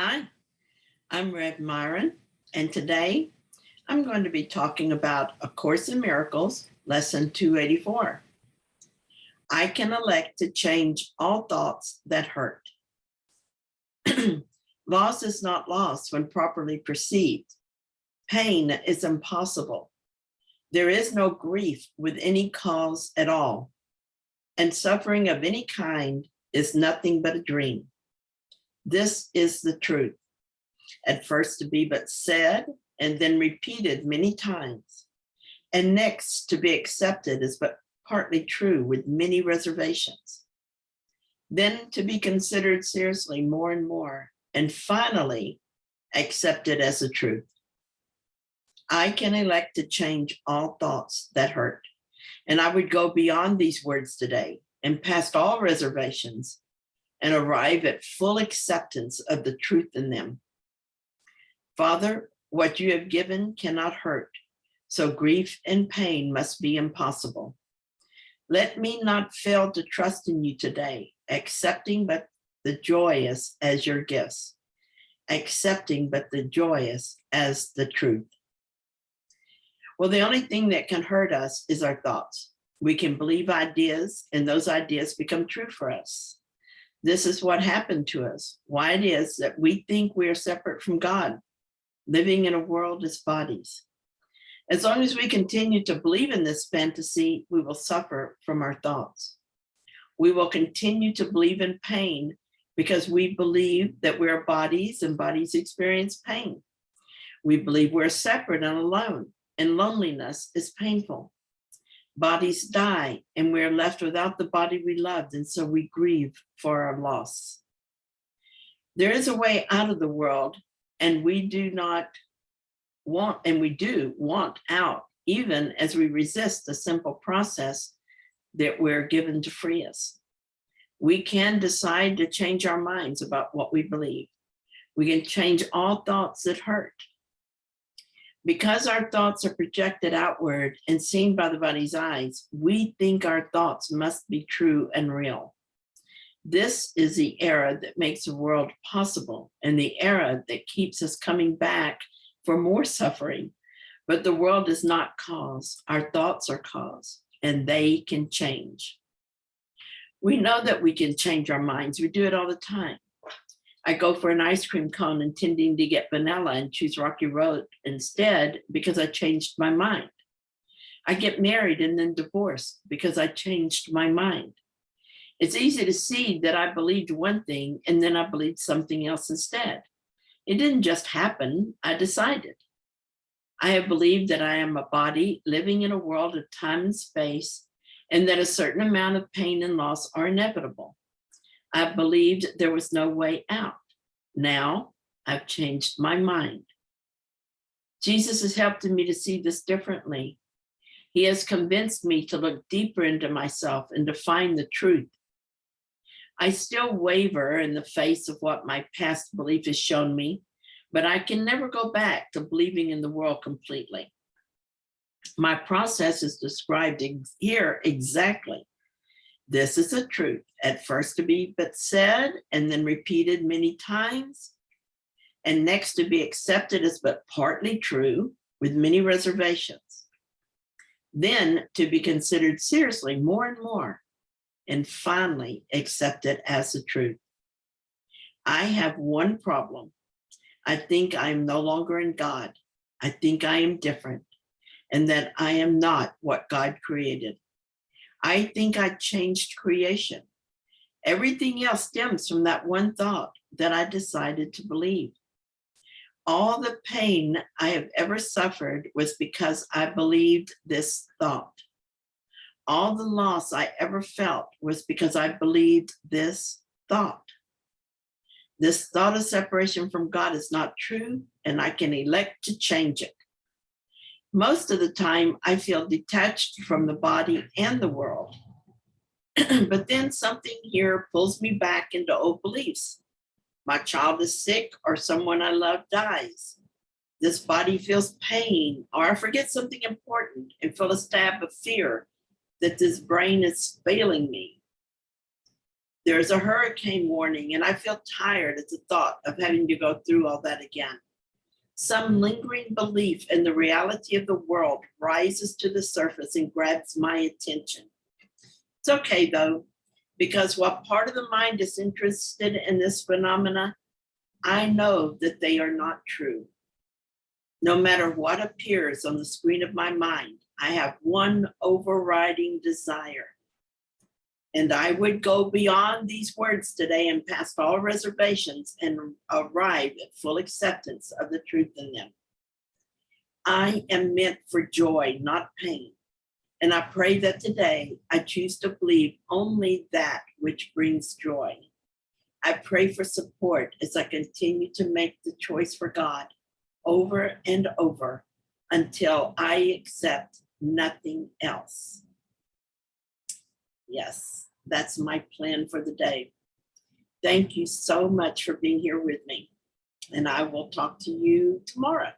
Hi, I'm Rev Myron, and today I'm going to be talking about A Course in Miracles, Lesson 284. I can elect to change all thoughts that hurt. Loss is not loss when properly perceived. Pain is impossible. There is no grief with any cause at all, and suffering of any kind is nothing but a dream. This is the truth. At first to be but said, and then repeated many times, and next to be accepted as but partly true with many reservations, then to be considered seriously more and more, and finally accepted as the truth. I can elect to change all thoughts that hurt, and I would go beyond these words today and past all reservations and arrive at full acceptance of the truth in them. Father, what you have given cannot hurt, so grief and pain must be impossible. Let me not fail to trust in you today, accepting but the joyous as your gifts, accepting but the joyous as the truth. Well, the only thing that can hurt us is our thoughts. We can believe ideas, and those ideas become true for us. This is what happened to us, why it is that we think we are separate from God, living in a world as bodies. As long as we continue to believe in this fantasy, we will suffer from our thoughts. We will continue to believe in pain because we believe that we're bodies and bodies experience pain. We believe we're separate and alone, and loneliness is painful. Bodies die and we're left without the body we loved, and so we grieve for our loss. There is a way out of the world, and we do want out, even as we resist the simple process that we're given to free us. We can decide to change our minds about what we believe. We can change all thoughts that hurt. Because our thoughts are projected outward and seen by the body's eyes, we think our thoughts must be true and real. This is the error that makes the world possible, and the error that keeps us coming back for more suffering. But the world is not cause, our thoughts are cause, and they can change. We know that we can change our minds. We do it all the time. I go for an ice cream cone intending to get vanilla and choose Rocky Road instead because I changed my mind. I get married and then divorced because I changed my mind. It's easy to see that I believed one thing and then I believed something else instead. It didn't just happen, I decided. I have believed that I am a body living in a world of time and space, and that a certain amount of pain and loss are inevitable. I believed there was no way out. Now I've changed my mind. Jesus has helped me to see this differently. He has convinced me to look deeper into myself and to find the truth. I still waver in the face of what my past belief has shown me, but I can never go back to believing in the world completely. My process is described here exactly. This is the truth, at first to be but said, and then repeated many times, and next to be accepted as but partly true, with many reservations. Then to be considered seriously more and more, and finally accepted as the truth. I have one problem. I think I am no longer in God. I think I am different, and that I am not what God created. I think I changed creation. Everything else stems from that one thought that I decided to believe. All the pain I have ever suffered was because I believed this thought. All the loss I ever felt was because I believed this thought. This thought of separation from God is not true, and I can elect to change it. Most of the time, I feel detached from the body and the world. But then something here pulls me back into old beliefs. My child is sick, or someone I love dies. This body feels pain, or I forget something important and feel a stab of fear that this brain is failing me. There's a hurricane warning, and I feel tired at the thought of having to go through all that again. Some lingering belief in the reality of the world rises to the surface and grabs my attention. It's okay though, because while part of the mind is interested in this phenomena, I know that they are not true. No matter what appears on the screen of my mind, I have one overriding desire. And I would go beyond these words today and past all reservations and arrive at full acceptance of the truth in them. I am meant for joy, not pain. And I pray that today I choose to believe only that which brings joy. I pray for support as I continue to make the choice for God over and over until I accept nothing else. Yes, that's my plan for the day. Thank you so much for being here with me. And I will talk to you tomorrow.